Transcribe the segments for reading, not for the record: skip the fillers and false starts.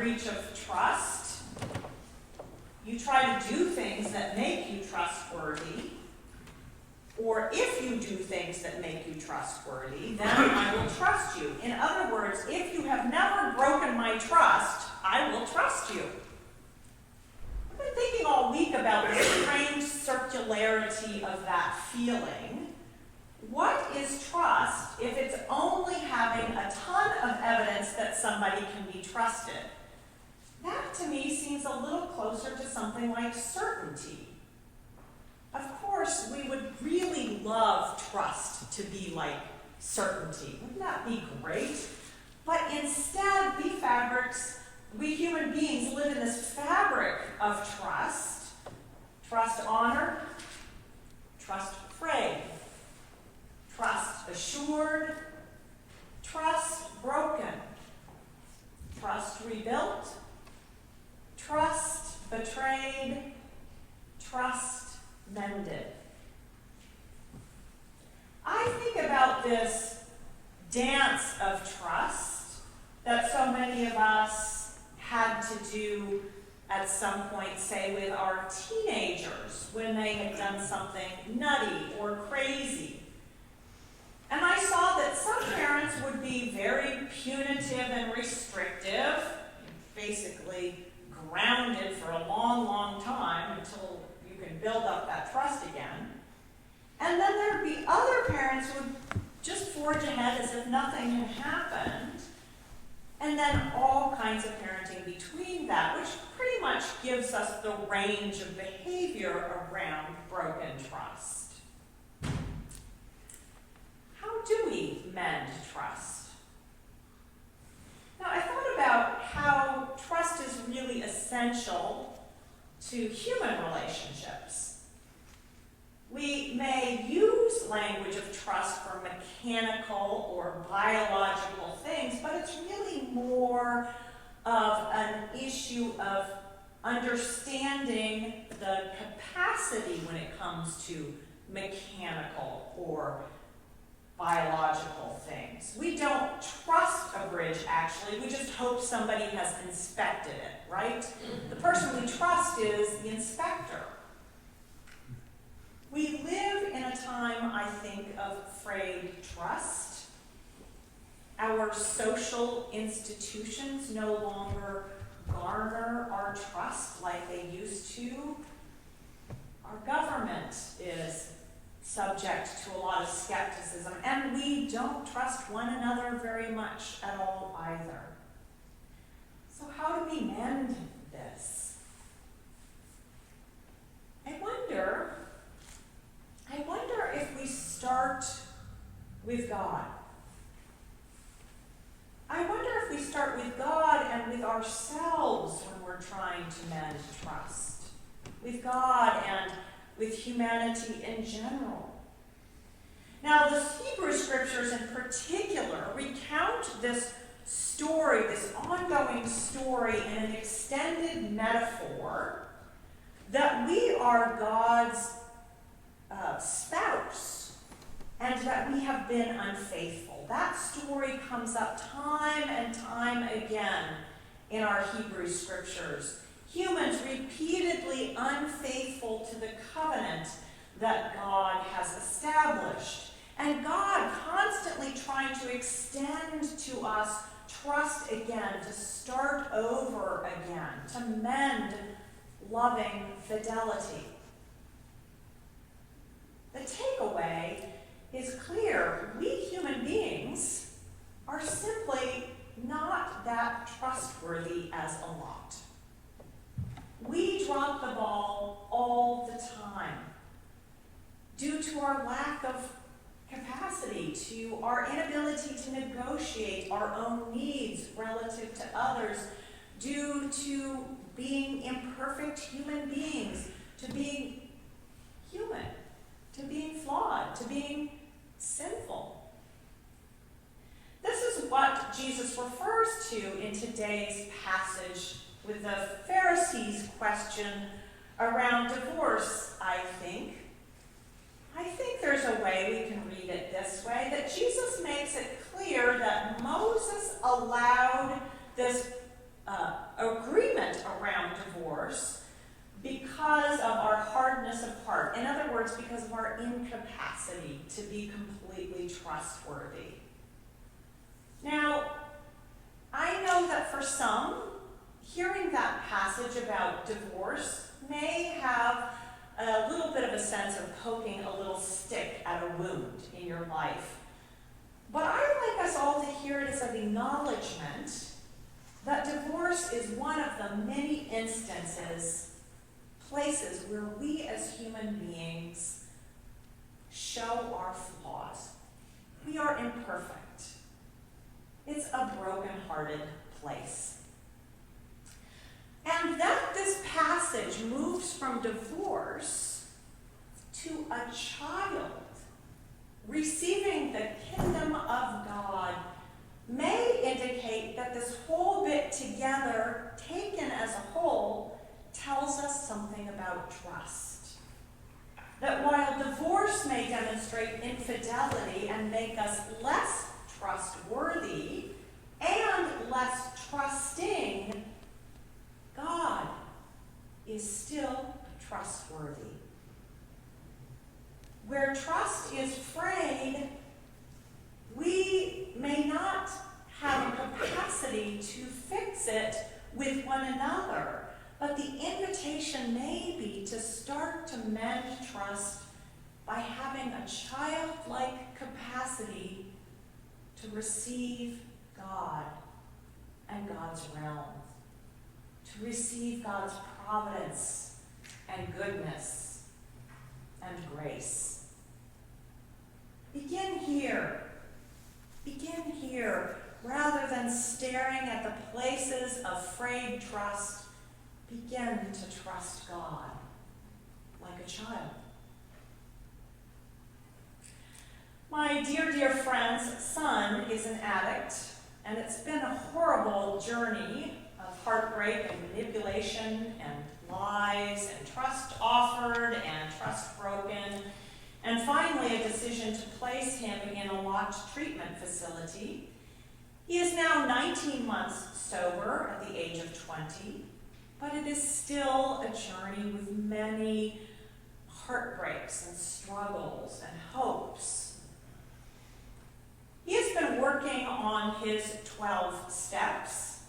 breach of trust, you try to do things that make you trustworthy, or if you do things that make you trustworthy, then I will trust you. In other words, if you have never broken my trust, I will trust you. I've been thinking all week about the strange circularity of that feeling. What is trust if it's only having a ton of evidence that somebody can be trusted? That, to me, seems a little closer to something like certainty. Of course, we would really love trust to be like certainty. Wouldn't that be great? But instead, we human beings live in this fabric of trust. Trust honored, trust frayed, trust assured, trust broken, trust rebuilt, trust betrayed, trust mended. I think about this dance of trust that so many of us had to do at some point, say, with our teenagers when they had done something nutty or crazy. And I saw that some parents would be very punitive and restrictive, basically grounded for a long, long time until you can build up that trust again. And then there would be other parents who would just forge ahead as if nothing had happened. And then all kinds of parenting between that, which pretty much gives us the range of behavior around broken trust. How do we mend trust? Now, I thought about how trust is really essential to human relationships. We may use language of trust for mechanical or biological things, but it's really more of an issue of understanding the capacity when it comes to mechanical or biological things. We don't trust a bridge, actually. We just hope somebody has inspected it, right? The person we trust is the inspector. We live in a time, I think, of frayed trust. Our social institutions no longer garner our trust like they used to. Our government is subject to a lot of skepticism, and we don't trust one another very much at all either. So how do we mend this? I wonder if we start with God. I wonder if we start with God and with ourselves when we're trying to mend trust. With God and with humanity in general. Now, the Hebrew scriptures in particular recount this story, this ongoing story, in an extended metaphor that we are God's spouse and that we have been unfaithful. That story comes up time and time again in our Hebrew scriptures. Humans repeatedly unfaithful to the covenant that God has established. And God constantly trying to extend to us trust again, to start over again, to mend loving fidelity. The takeaway is clear. We human beings are simply not that trustworthy as a lot. We drop the ball all the time due to our lack of capacity, to our inability to negotiate our own needs relative to others, due to being imperfect human beings, to being human, to being flawed, to being sinful. This is what Jesus refers to in today's passage with the Pharisees' question around divorce, I think. I think there's a way we can read it this way, that Jesus makes it clear that Moses allowed this agreement around divorce because of our hardness of heart. In other words, because of our incapacity to be completely trustworthy. Now, I know that for some, hearing that passage about divorce may have a little bit of a sense of poking a little stick at a wound in your life. But I'd like us all to hear it as an acknowledgement that divorce is one of the many places where we as human beings show our flaws. We are imperfect. It's a broken-hearted place. And that this passage moves from divorce to a child receiving the kingdom of God may indicate that this whole bit together, taken as a whole, tells us something about trust. That while divorce may demonstrate infidelity and make us less trustworthy and less trusting, God is still trustworthy. Where trust is frayed, we may not have a capacity to fix it with one another, but the invitation may be to start to mend trust by having a childlike capacity to receive God and God's realm, to receive God's providence and goodness and grace. Begin here. Begin here. Rather than staring at the places of frayed trust, begin to trust God like a child. My dear, dear friend's son is an addict, and it's been a horrible journey of heartbreak and manipulation and lies and trust offered and trust broken, and finally a decision to place him in a locked treatment facility. He is now 19 months sober at the age of 20, but it is still a journey with many heartbreaks and struggles and hopes. He has been working on his 12 steps,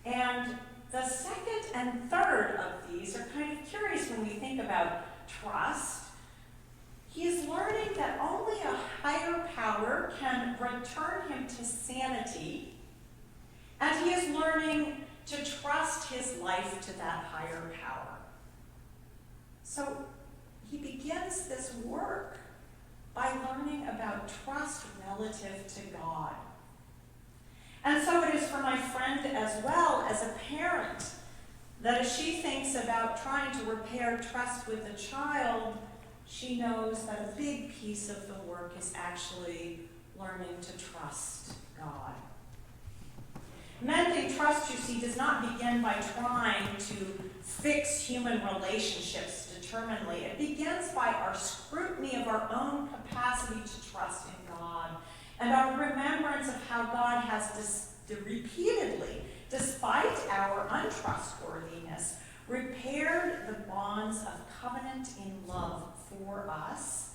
and the second and third of these are kind of curious when we think about trust. He is learning that only a higher power can return him to sanity, and he is learning to trust his life to that higher power. So he begins this work by learning about trust relative to God. And so it is for my friend as well as a parent that as she thinks about trying to repair trust with a child, she knows that a big piece of the work is actually learning to trust God. Mending trust, you see, does not begin by trying to fix human relationships determinedly. It begins by our scrutiny of our own capacity to trust in God and our remembrance of how God has repeatedly, despite our untrustworthiness, repaired the bonds of covenant in love for us,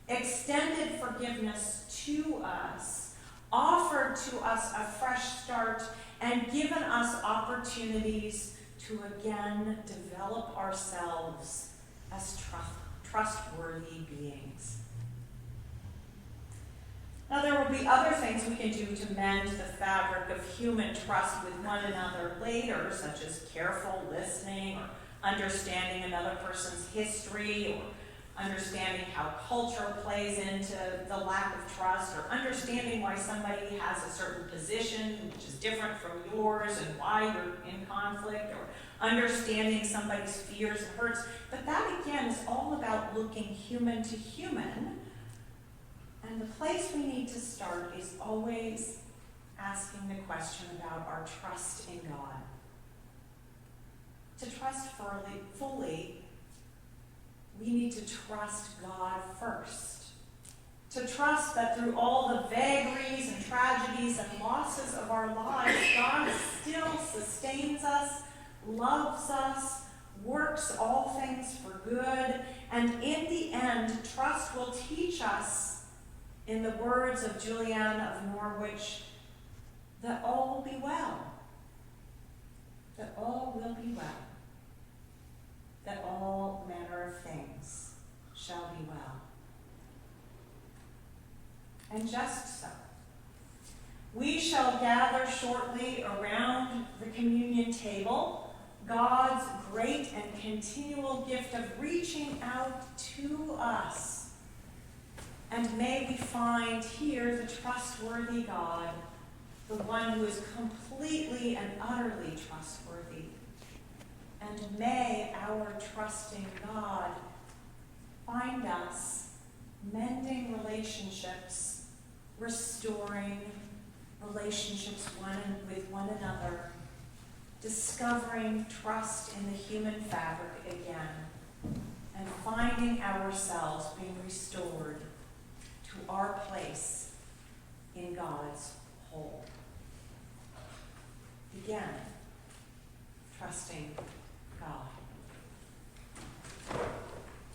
extended forgiveness to us, offered to us a fresh start, and given us opportunities to again develop ourselves as trustworthy beings. Now, there will be other things we can do to mend the fabric of human trust with one another later, such as careful listening or understanding another person's history or understanding how culture plays into the lack of trust, or understanding why somebody has a certain position which is different from yours and why you're in conflict, or understanding somebody's fears and hurts. But that, again, is all about looking human to human. And the place we need to start is always asking the question about our trust in God. To trust fully, we need to trust God first. To trust that through all the vagaries and tragedies and losses of our lives, God still sustains us, loves us, works all things for good, and in the end, trust will teach us, in the words of Julian of Norwich, that all will be well. That all will be well. That all manner of things shall be well. And just so, we shall gather shortly around the communion table, God's great and continual gift of reaching out to us. And may we find here the trustworthy God, the one who is completely and utterly trustworthy. And may our trusting God find us mending relationships, restoring relationships with one another, discovering trust in the human fabric again, and finding ourselves being restored to our place in God's whole. Again, trusting God.